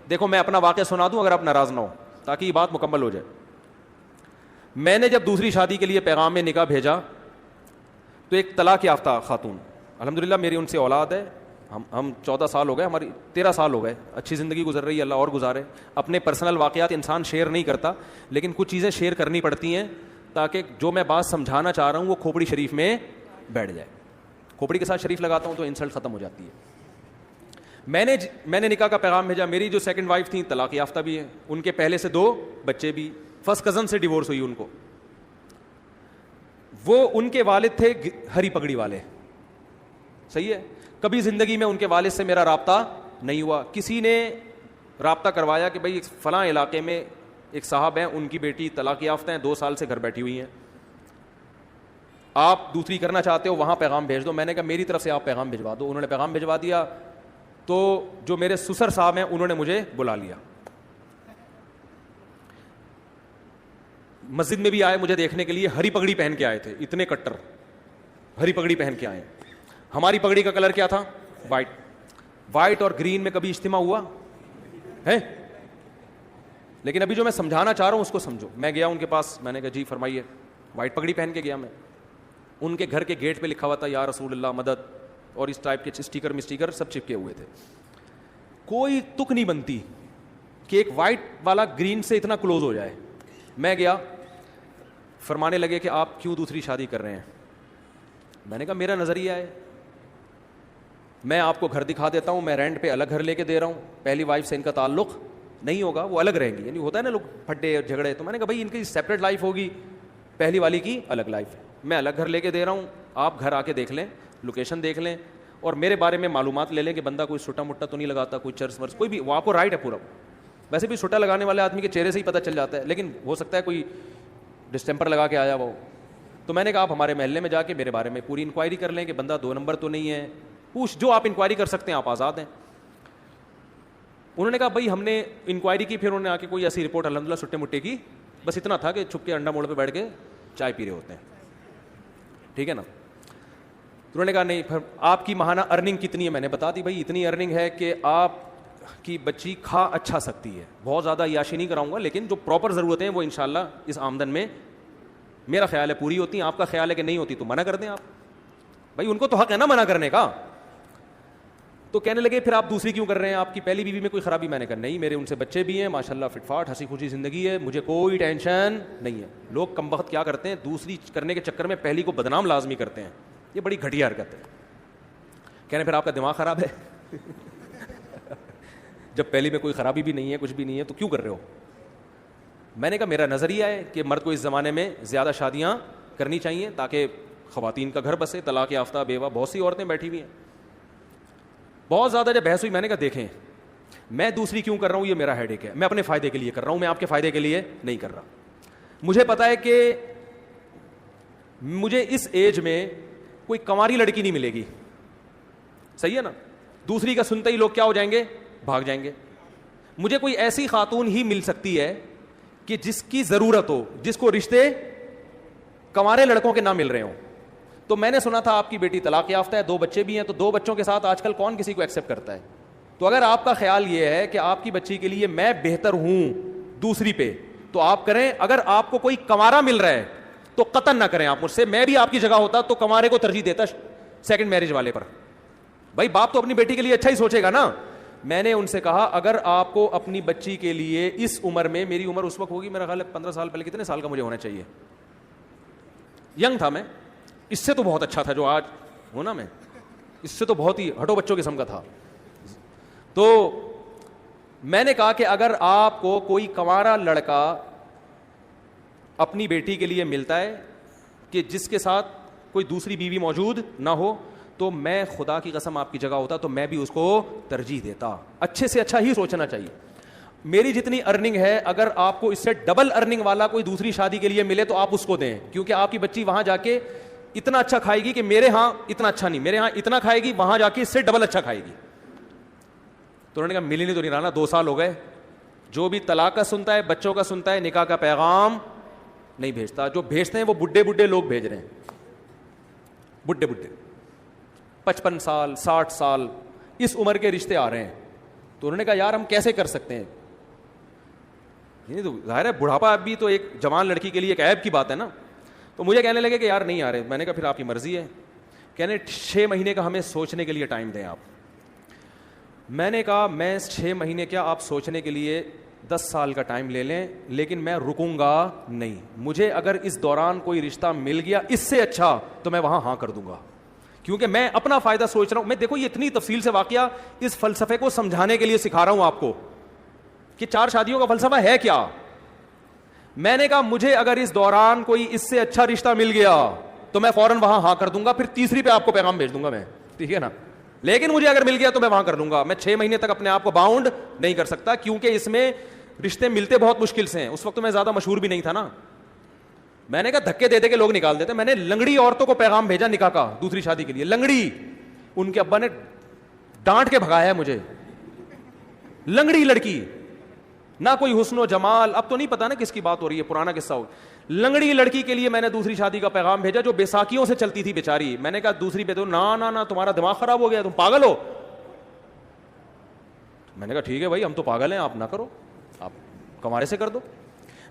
دیکھو میں اپنا واقعہ سنا دوں اگر آپ ناراض نہ ہو, تاکہ یہ بات مکمل ہو جائے. میں نے جب دوسری شادی کے لیے پیغام میں نکاح بھیجا تو ایک طلاق یافتہ خاتون, الحمدللہ میری ان سے اولاد ہے, ہم 14 سال ہو گئے, ہماری 13 سال ہو گئے, اچھی زندگی گزر رہی ہے, اللہ اور گزارے. اپنے پرسنل واقعات انسان شیئر نہیں کرتا, لیکن کچھ چیزیں شیئر کرنی پڑتی ہیں تاکہ جو میں بات سمجھانا چاہ رہا ہوں وہ کھوپڑی شریف میں بیٹھ جائے. کھوپڑی کے ساتھ شریف لگاتا ہوں تو انسلٹ ختم ہو جاتی ہے. میں نے نکاح کا پیغام بھیجا. میری جو سیکنڈ وائف تھیں طلاق یافتہ بھی ہیں, ان کے پہلے سے 2 بچے بھی, فرسٹ کزن سے ڈیورس ہوئی ان کو. وہ ان کے والد تھے ہری پگڑی والے, صحیح ہے. کبھی زندگی میں ان کے والد سے میرا رابطہ نہیں ہوا. کسی نے رابطہ کروایا کہ بھائی فلاں علاقے میں ایک صاحب ہیں, ان کی بیٹی طلاق یافتہ ہیں, 2 سال سے گھر بیٹھی ہوئی ہیں, آپ دوسری کرنا چاہتے ہو وہاں پیغام بھیج دو. میں نے کہا میری طرف سے آپ پیغام بھجوا دو. انہوں نے پیغام بھجوا دیا. تو جو میرے سسر صاحب ہیں انہوں نے مجھے بلا لیا, مسجد میں بھی آئے مجھے دیکھنے کے لیے. ہری پگڑی پہن کے آئے تھے, اتنے کٹر ہری پگڑی پہن کے آئے. ہماری پگڑی کا کلر کیا تھا؟ وائٹ اور گرین میں کبھی اجتماع ہوا ہے؟ لیکن ابھی جو میں سمجھانا چاہ رہا ہوں اس کو سمجھو. میں گیا ان کے پاس, میں نے کہا جی فرمائیے. وائٹ پگڑی پہن کے گیا میں. ان کے گھر کے گیٹ پہ لکھا ہوا تھا یا رسول اللہ مدد, اور اس ٹائپ کے اسٹیکر سب چپکے ہوئے تھے. کوئی تک نہیں بنتی کہ ایک وائٹ والا گرین سے اتنا کلوز ہو جائے. میں گیا, فرمانے لگے کہ آپ کیوں دوسری شادی کر رہے ہیں. میں نے کہا میرا نظریہ ہے, میں آپ کو گھر دکھا دیتا ہوں, میں رینٹ پہ الگ گھر لے کے دے رہا ہوں, پہلی وائف سے ان کا تعلق نہیں ہوگا, وہ الگ رہیں گی. یعنی ہوتا ہے نا لوگ پھڈے اور جھگڑے, تو میں نے کہا بھائی ان کی سیپریٹ لائف ہوگی, پہلی والی کی الگ لائف ہے. میں الگ گھر لے کے دے رہا ہوں, آپ گھر آ کے دیکھ لیں, لوکیشن دیکھ لیں, اور میرے بارے میں معلومات لے لیں کہ بندہ کوئی چھوٹا موٹا تو نہیں لگاتا, کوئی چرس ورس کوئی بھی, وہ آپ کو رائٹ ہے پورا. ویسے بھی چھوٹا لگانے والے آدمی کے چہرے سے ہی پتہ چل جاتا ہے, لیکن ہو سکتا ہے کوئی ڈسٹمپر لگا کے آیا وہ. تو میں نے کہا آپ ہمارے محلے میں جا کے میرے بارے میں پوری انکوائری کر لیں کہ بندہ 2 نمبر تو نہیں ہے, پوچھ جو آپ انکوائری کر سکتے ہیں, آپ آزاد ہیں. انہوں نے کہا بھائی ہم نے انکوائری کی, پھر انہوں نے آ کے کوئی ایسی رپورٹ الحمدللہ سٹے مٹے کی, بس اتنا تھا کہ چھپ کے انڈا موڑ پہ بیٹھ کے چائے پی رہے ہوتے ہیں, ٹھیک ہے نا. انہوں نے کہا نہیں, پھر آپ کی ماہانہ ارننگ کتنی ہے؟ میں نے بتا دی بھائی اتنی ارننگ ہے کہ آپ کی بچی کھا اچھا سکتی ہے, بہت زیادہ عیاشی نہیں کراؤں گا, لیکن جو پراپر ضرورتیں ہیں وہ انشاءاللہ اس آمدن میں میرا خیال ہے پوری ہوتی ہیں. آپ کا خیال ہے کہ نہیں ہوتی تو منع کر دیں آپ, بھائی ان کو تو حق ہے نا منع کرنے کا. تو کہنے لگے پھر آپ دوسری کیوں کر رہے ہیں, آپ کی پہلی بیوی میں کوئی خرابی؟ میں نے کہا نہیں, میرے ان سے بچے بھی ہیں ماشاءاللہ, فٹ فاٹ ہنسی خوشی زندگی ہے, مجھے کوئی ٹینشن نہیں ہے. لوگ کم بخت کیا کرتے ہیں, دوسری کرنے کے چکر میں پہلی کو بدنام لازمی کرتے ہیں, یہ بڑی گھٹیا حرکت ہے. کہنے پھر آپ کا دماغ خراب ہے جب پہلی میں کوئی خرابی بھی نہیں ہے, کچھ بھی نہیں ہے, تو کیوں کر رہے ہو؟ میں نے کہا میرا نظریہ ہے کہ مرد کو اس زمانے میں زیادہ شادیاں کرنی چاہیے تاکہ خواتین کا گھر بسے. طلاق یافتہ بیوہ بہت سی عورتیں بیٹھی ہوئی ہیں. بہت زیادہ جب بحث ہوئی, میں نے کہا دیکھیں میں دوسری کیوں کر رہا ہوں, یہ میرا ہیڈ ایک ہے, میں اپنے فائدے کے لیے کر رہا ہوں, میں آپ کے فائدے کے لیے نہیں کر رہا. مجھے پتا ہے کہ مجھے اس ایج میں کوئی کنواری لڑکی نہیں ملے گی, صحیح ہے نا. دوسری کا سنتے ہی لوگ کیا ہو جائیں گے, بھاگ جائیں گے. مجھے کوئی ایسی خاتون ہی مل سکتی ہے کہ جس کی ضرورت ہو, جس کو رشتے کنوارے لڑکوں کے نہ مل رہے ہوں. تو میں نے سنا تھا آپ کی بیٹی طلاق یافتہ ہے, 2 بچے بھی ہیں, تو 2 بچوں کے ساتھ آج کل کون کسی کو ایکسیپٹ کرتا ہے. تو اگر آپ کا خیال یہ ہے کہ آپ کی بچی کے لیے میں بہتر ہوں دوسری پہ, تو آپ کریں. اگر آپ کو کوئی کنوارا مل رہا ہے تو قطعاً نہ کریں آپ مجھ سے. میں بھی آپ کی جگہ ہوتا تو کنوارے کو ترجیح دیتا سیکنڈ میرج والے پر. بھائی باپ تو اپنی بیٹی کے لیے اچھا ہی سوچے گا نا. میں نے ان سے کہا اگر آپ کو اپنی بچی کے لیے اس عمر میں, میری عمر اس وقت ہوگی میرا خیال ہے 15 سال پہلے, کتنے سال کا مجھے ہونا چاہیے, ینگ تھا میں, اس سے تو بہت اچھا تھا جو آج ہونا, میں اس سے تو بہت ہی ہٹو بچوں قسم کا تھا. تو میں نے کہا کہ اگر آپ کو کوئی کنوارا لڑکا اپنی بیٹی کے لیے ملتا ہے کہ جس کے ساتھ کوئی دوسری بیوی موجود نہ ہو, تو میں خدا کی قسم آپ کی جگہ ہوتا تو میں بھی اس کو ترجیح دیتا. اچھے سے اچھا ہی سوچنا چاہیے. میری جتنی ارننگ ہے, اگر آپ کو اس سے ڈبل ارننگ والا کوئی دوسری شادی کے لیے ملے تو آپ اس کو دیں, کیونکہ آپ کی بچی وہاں جا کے اتنا اچھا کھائے گی کہ میرے ہاں اتنا اچھا نہیں, میرے ہاں اتنا کھائے گی, وہاں جا کے اس سے ڈبل اچھا کھائے گی. تو انہوں نے کہا ملی نہیں تو نہیں رہنا, 2 سال ہو گئے. جو بھی طلاق کا سنتا ہے, بچوں کا سنتا ہے, نکاح کا پیغام نہیں بھیجتا. جو بھیجتے ہیں وہ بڈھے بڈھے لوگ بھیج رہے ہیں, بڈھے 55 سال 60 سال اس عمر کے رشتے آ رہے ہیں. تو انہوں نے کہا یار ہم کیسے کر سکتے ہیں, یہ تو ظاہر ہے بڑھاپا اب بھی تو ایک جوان لڑکی کے لیے ایک عیب کی بات ہے نا. تو مجھے کہنے لگے کہ یار نہیں آ رہے. میں نے کہا پھر آپ کی مرضی ہے. کہنے 6 مہینے کا ہمیں سوچنے کے لیے ٹائم دیں آپ. میں نے کہا میں 6 مہینے کیا, آپ سوچنے کے لیے 10 سال کا ٹائم لے لیں, لیکن میں رکوں گا نہیں. مجھے اگر اس دوران کوئی رشتہ مل گیا اس سے اچھا تو میں وہاں ہاں کر دوں گا, کیونکہ میں اپنا فائدہ سوچ رہا ہوں. میں دیکھو یہ اتنی تفصیل سے واقعہ اس فلسفے کو سمجھانے کے لیے سکھا رہا ہوں آپ کو کہ 4 شادیوں کا فلسفہ ہے کیا. میں نے کہا مجھے اگر اس دوران کوئی اس سے اچھا رشتہ مل گیا تو میں فوراً وہاں ہاں کر دوں گا, پھر تیسری پہ آپ کو پیغام بھیج دوں گا میں, ٹھیک ہے نا. لیکن مجھے اگر مل گیا تو میں وہاں کر دوں گا. میں 6 مہینے تک اپنے آپ کو باؤنڈ نہیں کر سکتا, کیونکہ اس میں رشتے ملتے بہت مشکل سے ہیں. اس وقت میں زیادہ مشہور بھی نہیں تھا نا. میں نے کہا دھکے دے دے کے لوگ نکال دیتے. میں نے لنگڑی عورتوں کو پیغام بھیجا نکاح کا دوسری شادی کے لیے. لنگڑی, ان کے ابا نے ڈانٹ کے بھگایا ہے مجھے. لنگڑی لڑکی, نہ کوئی حسن و جمال, اب تو نہیں پتا نا کس کی بات ہو رہی ہے, پرانا قصہ ہو. لنگڑی لڑکی کے لیے میں نے دوسری شادی کا پیغام بھیجا جو بیساکھیوں سے چلتی تھی بیچاری. میں نے کہا دوسری پہ تو نا تمہارا دماغ خراب ہو گیا, تم پاگل ہو. میں نے کہا ٹھیک ہے بھائی ہم تو پاگل ہیں, آپ نہ کرو, آپ کمارے سے کر دو.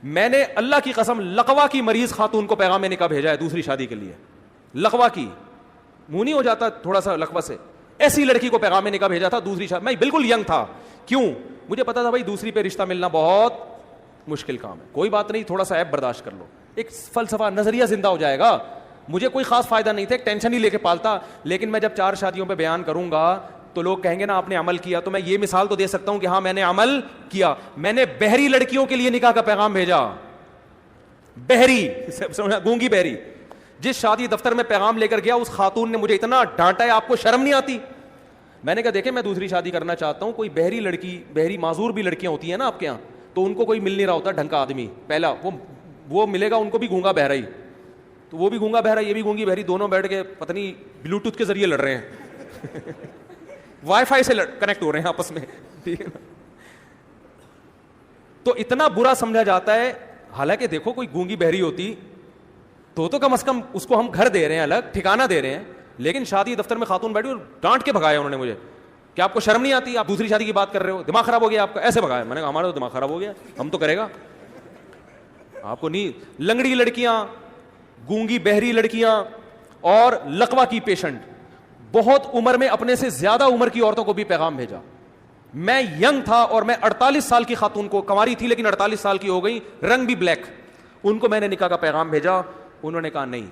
میں نے اللہ کی قسم لقوا کی مریض خاتون کو پیغام نکاح بھیجا ہے دوسری شادی کے لیے. لقوا کی, منہ نہیں ہو جاتا تھوڑا سا لقوا سے, ایسی لڑکی کو پیغام نکاح بھیجا تھا دوسری شادی. میں بالکل ینگ تھا, کیوں, مجھے پتا تھا بھائی دوسری پہ رشتہ ملنا بہت مشکل کام ہے. کوئی بات نہیں, تھوڑا سا ایپ برداشت کر لو, ایک فلسفہ نظریہ زندہ ہو جائے گا. مجھے کوئی خاص فائدہ نہیں تھا, ایک ٹینشن ہی لے کے پالتا. لیکن میں جب 4 شادیوں پہ بیان کروں گا تو لوگ کہیں گے نا آپ نے عمل کیا, تو میں یہ مثال تو دے سکتا ہوں کہ ہاں میں نے عمل کیا. میں نے بہری لڑکیوں کے لیے نکاح کا پیغام بھیجا. بہری, گونگی بہری. جس شادی دفتر میں پیغام لے کر گیا اس خاتون نے مجھے اتنا ڈانٹا ہے, آپ کو شرم نہیں آتی. میں نے کہا دیکھیں میں دوسری شادی کرنا چاہتا ہوں, کوئی بہری لڑکی, بہری معذور بھی لڑکیاں ہوتی ہیں نا آپ کے یہاں, تو ان کو کوئی مل نہیں رہا ہوتا ڈھنگ کا آدمی. پہلا وہ ملے گا ان کو بھی گونگا بہرا ہی, تو وہ بھی گونگا بہرا, یہ بھی گونگی بہری, دونوں بیٹھ کے پتہ نہیں بلوٹوتھ کے ذریعے لڑ رہے ہیں, وائی فائی سے کنیکٹ ہو رہے ہیں آپس میں, ٹھیک ہے نا. تو اتنا برا سمجھا جاتا ہے. حالانکہ دیکھو کوئی گونگی بہری ہوتی تو کم از کم اس کو ہم گھر دے رہے ہیں, الگ ٹھکانہ دے رہے ہیں. لیکن شادی دفتر میں خاتون بیٹھی اور ڈانٹ کے بھگایا انہوں نے مجھے کہ آپ کو شرم نہیں آتی, آپ دوسری شادی کی بات کر رہے ہو, دماغ خراب ہو گیا آپ کا, ایسے بھگایا. میں نے کہا ہمارا تو دماغ خراب ہو گیا, ہم تو کرے گا, آپ کو نہیں. لنگڑی لڑکیاں, گونگی بہری لڑکیاں اور لقوا کی پیشنٹ, بہت عمر میں اپنے سے زیادہ عمر کی عورتوں کو بھی پیغام بھیجا. میں ینگ تھا اور میں 48 سال کی خاتون کو, کنواری تھی لیکن 48 سال کی ہو گئی, رنگ بھی بلیک, ان کو میں نے نکاح کا پیغام بھیجا. انہوں نے کہا نہیں,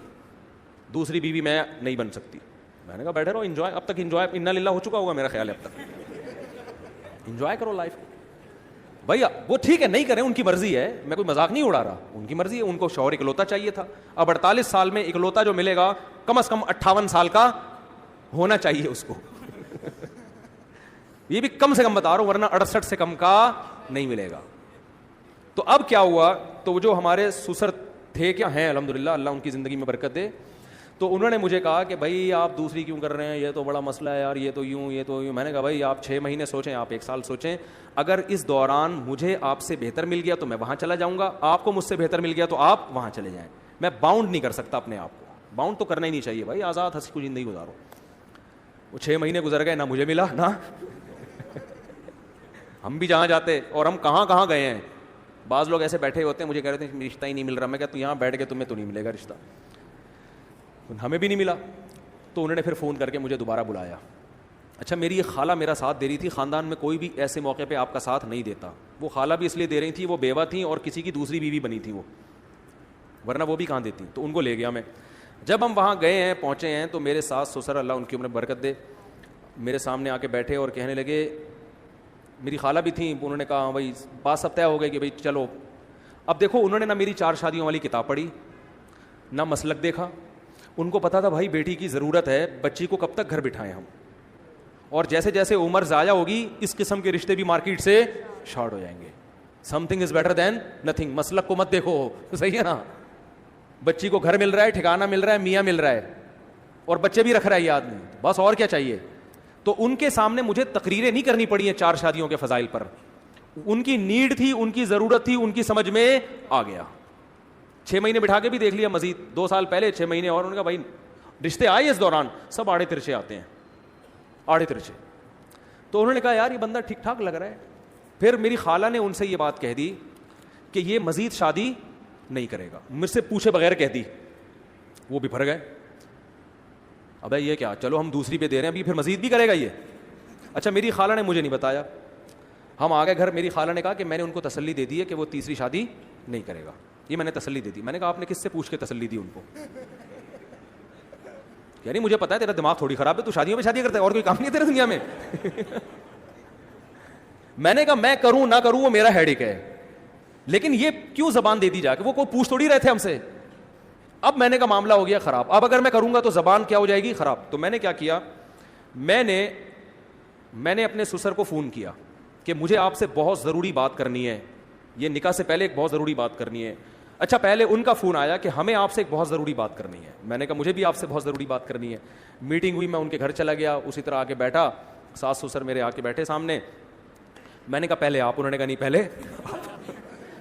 دوسری بیوی میں نہیں بن سکتی. میں نے کہا بیٹھے رہو, انجوائے, اب تک انجوائے انا للہ ہو چکا ہوگا میرا خیال ہے, اب تک انجوائے کرو لائف. بھائی وہ ٹھیک ہے نہیں کریں, ان کی مرضی ہے, میں کوئی مذاق نہیں اڑا رہا, ان کی مرضی ہے. ان کو شوہر اکلوتا چاہیے تھا, اب 48 سال میں اکلوتا جو ملے گا کم از کم 58 سال کا ہونا چاہیے اس کو. یہ بھی کم سے کم بتا رہا ہوں, ورنہ 68 سے کم کا نہیں ملے گا. تو اب کیا ہوا, تو جو ہمارے سسر تھے, کیا ہیں الحمدللہ, اللہ ان کی زندگی میں برکت دے, تو انہوں نے مجھے کہا کہ بھائی آپ دوسری کیوں کر رہے ہیں, یہ تو بڑا مسئلہ ہے یار, یہ تو یوں, یہ تو یوں. میں نے کہا بھائی آپ 6 مہینے سوچیں, آپ 1 سال سوچیں, اگر اس دوران مجھے آپ سے بہتر مل گیا تو میں وہاں چلا جاؤں گا, آپ کو مجھ سے بہتر مل گیا تو آپ وہاں چلے جائیں. میں باؤنڈ نہیں کر سکتا اپنے آپ کو, باؤنڈ تو کرنا ہی نہیں چاہیے بھائی, آزاد ہنسی کو زندگی گزارو. وہ 6 مہینے گزر گئے, نہ مجھے ملا نہ ہم بھی جہاں جاتے, اور ہم کہاں کہاں گئے ہیں. بعض لوگ ایسے بیٹھے ہوتے ہیں, مجھے کہہ رہے تھے رشتہ ہی نہیں مل رہا. میں کہتا تو یہاں بیٹھ کے تمہیں تو نہیں ملے گا رشتہ, ہمیں بھی نہیں ملا. تو انہوں نے پھر فون کر کے مجھے دوبارہ بلایا. اچھا میری ایک خالہ میرا ساتھ دے رہی تھی, خاندان میں کوئی بھی ایسے موقع پہ آپ کا ساتھ نہیں دیتا. وہ خالہ بھی اس لیے دے رہی تھی, وہ بیوہ تھیں اور کسی کی دوسری بیوی بنی تھی وہ, ورنہ وہ بھی کہاں دیتی. تو ان کو لے گیا میں. جب ہم وہاں گئے ہیں, پہنچے ہیں, تو میرے ساس سسر, اللہ ان کی عمر برکت دے, میرے سامنے آ کے بیٹھے اور کہنے لگے, میری خالہ بھی تھیں, انہوں نے کہا بھائی بات سب طے ہو گئی کہ بھائی چلو. اب دیکھو انہوں نے نہ میری 4 شادیوں والی کتاب پڑھی, نہ مسلک دیکھا. ان کو پتا تھا بھائی بیٹی کی ضرورت ہے, بچی کو کب تک گھر بٹھائیں ہم, اور جیسے جیسے عمر ضائع ہوگی اس قسم کے رشتے بھی مارکیٹ سے شارٹ ہو جائیں گے. Some thing is better than nothing. مسلک کو مت دیکھو, صحیح ہے نا, بچی کو گھر مل رہا ہے, ٹھکانہ مل رہا ہے, میاں مل رہا ہے, اور بچے بھی رکھ رہا ہے یہ آدمی, بس اور کیا چاہیے. تو ان کے سامنے مجھے تقریریں نہیں کرنی پڑی ہیں 4 شادیوں کے فضائل پر. ان کی نیڈ تھی, ان کی ضرورت تھی, ان کی سمجھ میں آ گیا. 6 مہینے بٹھا کے بھی دیکھ لیا, مزید 2 سال پہلے 6 مہینے, اور ان کا بھائی رشتے آئے اس دوران, سب آڑے ترچے آتے ہیں, آڑے ترچے. تو انہوں نے کہا یار یہ بندہ ٹھیک ٹھاک لگ رہا ہے. پھر میری خالہ نے ان سے یہ بات کہہ دی کہ یہ مزید شادی نہیں کرے گا, مجھ سے پوچھے بغیر کہہ دی. وہ بھی بھر گئے, ابے یہ کیا, چلو ہم دوسری پہ دے رہے ہیں, ابھی پھر مزید بھی کرے گا یہ. اچھا میری خالہ نے مجھے نہیں بتایا, ہم آ گئے گھر, میری خالہ نے کہا کہ میں نے ان کو تسلی دے دی ہے کہ وہ تیسری شادی نہیں کرے گا. یہ میں نے تسلی دے دی. میں نے کہا آپ نے کس سے پوچھ کے تسلی دی ان کو؟ یعنی مجھے پتا ہے تیرا دماغ تھوڑی خراب ہے, تو شادیوں پہ شادی کرتا ہے, اور کوئی کام نہیں ہے تیرے دنیا میں. میں نے کہا میں کروں نہ کروں وہ میرا ہیڈیک ہے, لیکن یہ کیوں زبان دے دی جا کے, وہ کوئی پوچھ تھوڑی رہے تھے ہم سے. اب میں نے کہا معاملہ ہو گیا خراب, اب اگر میں کروں گا تو زبان کیا ہو جائے گی, خراب. تو میں نے کیا کیا, میں نے اپنے سسر کو فون کیا کہ مجھے آپ سے بہت ضروری بات کرنی ہے, یہ نکاح سے پہلے ایک بہت ضروری بات کرنی ہے. اچھا پہلے ان کا فون آیا کہ ہمیں آپ سے ایک بہت ضروری بات کرنی ہے. میں نے کہا مجھے بھی آپ سے بہت ضروری بات کرنی ہے. میٹنگ ہوئی, میں ان کے گھر چلا گیا, اسی طرح آ کے بیٹھا, ساس سسر میرے آ کے بیٹھے سامنے. میں نے کہا پہلے آپ, انہوں نے کہا نہیں پہلے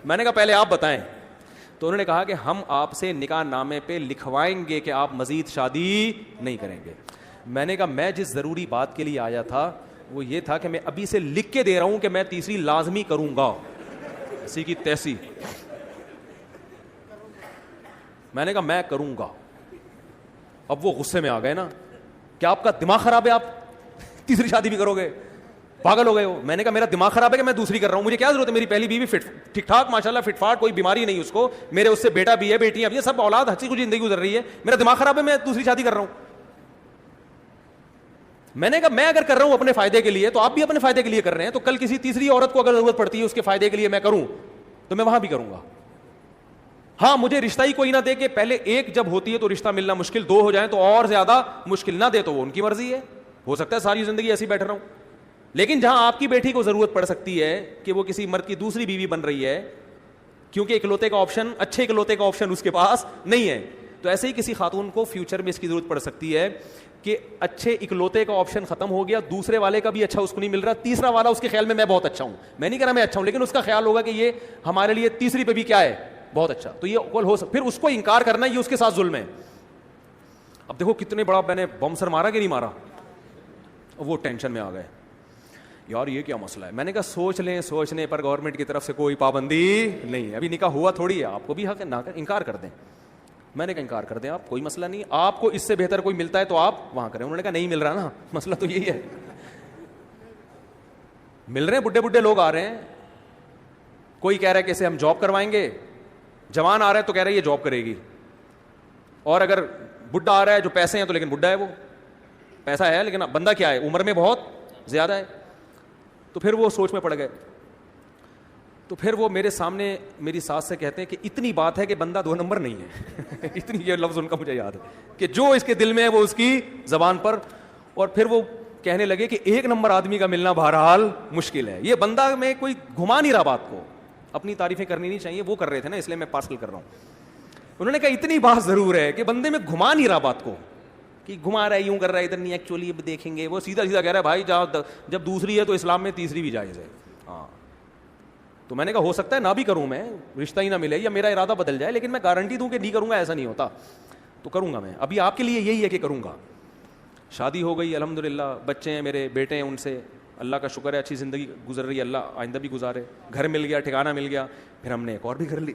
میں نے کہا پہلے آپ بتائیں. تو انہوں نے کہا کہ ہم آپ سے نکاح نامے پہ لکھوائیں گے کہ آپ مزید شادی نہیں کریں گے. میں نے کہا میں جس ضروری بات کے لیے آیا تھا وہ یہ تھا کہ میں ابھی سے لکھ کے دے رہا ہوں کہ میں تیسری لازمی کروں گا, اسی کی تیسی. میں نے کہا میں کروں گا. اب وہ غصے میں آ گئے نا, کیا آپ کا دماغ خراب ہے, آپ تیسری شادی بھی کرو گے, پاگل ہو گئے ہو. میں نے کہا میرا دماغ خراب ہے کہ میں دوسری کر رہا ہوں, مجھے کیا ضرورت ہے, میری پہلی بیوی فٹ ٹھیک ٹھاک ماشاءاللہ فٹ فاٹ, کوئی بیماری نہیں اس کو, میرے اس سے بیٹا بھی ہے, بیٹی اب یہ سب اولاد ہنسی خوشی زندگی گزر رہی ہے, میرا دماغ خراب ہے میں دوسری شادی کر رہا ہوں. میں نے کہا میں اگر کر رہا ہوں اپنے فائدے کے لیے تو آپ بھی اپنے فائدے کے لیے کر رہے ہیں, تو کل کسی تیسری عورت کو اگر ضرورت پڑتی ہے اس کے فائدے کے لیے میں کروں تو میں وہاں بھی کروں گا. ہاں مجھے رشتہ ہی کوئی نہ دے کہ پہلے ایک جب ہوتی ہے تو رشتہ ملنا مشکل, دو ہو جائیں تو اور زیادہ مشکل, نہ دے تو وہ ان کی مرضی ہے, ہو سکتا ہے ساری زندگی ایسی بیٹھ رہا ہوں. لیکن جہاں آپ کی بیٹی کو ضرورت پڑ سکتی ہے کہ وہ کسی مرد کی دوسری بیوی بن رہی ہے کیونکہ اکلوتے کا آپشن, اچھے اکلوتے کا آپشن اس کے پاس نہیں ہے, تو ایسے ہی کسی خاتون کو فیوچر میں اس کی ضرورت پڑ سکتی ہے کہ اچھے اکلوتے کا آپشن ختم ہو گیا, دوسرے والے کا بھی اچھا اس کو نہیں مل رہا, تیسرا والا اس کے خیال میں بہت اچھا ہوں, میں نہیں کہہ رہا میں اچھا ہوں, لیکن اس کا خیال ہوگا کہ یہ ہمارے لیے تیسری پہ بھی کیا ہے, بہت اچھا. تو یہ کل ہو سکتا, پھر اس کو انکار کرنا یہ اس کے ساتھ ظلم ہے. اب دیکھو کتنے بڑا میں نے بم سر مارا کہ نہیں مارا, وہ ٹینشن میں آ گئے یار یہ کیا مسئلہ ہے. میں نے کہا سوچ لیں, سوچنے پر گورنمنٹ کی طرف سے کوئی پابندی نہیں ہے, ابھی نکاح ہوا تھوڑی ہے, آپ کو بھی حق ہے نہ انکار کر دیں. میں نے کہا انکار کر دیں آپ, کوئی مسئلہ نہیں, آپ کو اس سے بہتر کوئی ملتا ہے تو آپ وہاں کریں. انہوں نے کہا نہیں مل رہا نا, مسئلہ تو یہی ہے, مل رہے ہیں بڈھے بڈھے لوگ آ رہے ہیں, کوئی کہہ رہا ہے کہ اسے ہم جاب کروائیں گے, جوان آ رہا ہے تو کہہ رہا ہے یہ جاب کرے گی, اور اگر بڈھا آ رہا ہے جو پیسے ہیں تو لیکن بڈھا ہے, وہ پیسہ ہے لیکن بندہ کیا ہے, عمر میں بہت زیادہ ہے. تو پھر وہ سوچ میں پڑ گئے. تو پھر وہ میرے سامنے میری ساس سے کہتے ہیں کہ اتنی بات ہے کہ بندہ 2 نمبر نہیں ہے اتنی, یہ لفظ ان کا مجھے یاد ہے کہ جو اس کے دل میں ہے وہ اس کی زبان پر. اور پھر وہ کہنے لگے کہ 1 نمبر آدمی کا ملنا بہرحال مشکل ہے, یہ بندہ میں کوئی گھما نہیں رہا بات کو, اپنی تعریفیں کرنی نہیں چاہیے, وہ کر رہے تھے نا اس لیے میں پارسل کر رہا ہوں. انہوں نے کہا اتنی بات ضرور ہے کہ بندے میں گھما نہیں رہا بات کو, کہ گھما رہا ہے یوں کر رہا ہے ادھر نہیں, ایکچولی اب دیکھیں گے, وہ سیدھا سیدھا کہہ رہا ہے بھائی جب دوسری ہے تو اسلام میں تیسری بھی جائز ہے. ہاں تو میں نے کہا ہو سکتا ہے نہ بھی کروں, میں رشتہ ہی نہ ملے یا میرا ارادہ بدل جائے, لیکن میں گارنٹی دوں کہ نہیں کروں گا ایسا نہیں ہوتا, تو کروں گا میں. ابھی آپ کے لیے یہی ہے کہ کروں گا. شادی ہو گئی الحمدللہ, بچے ہیں میرے, بیٹے ہیں, ان سے اللہ کا شکر ہے اچھی زندگی گزر رہی ہے, اللہ آئندہ بھی گزارے. گھر مل گیا, ٹھکانہ مل گیا, پھر ہم نے ایک اور بھی گھر لی.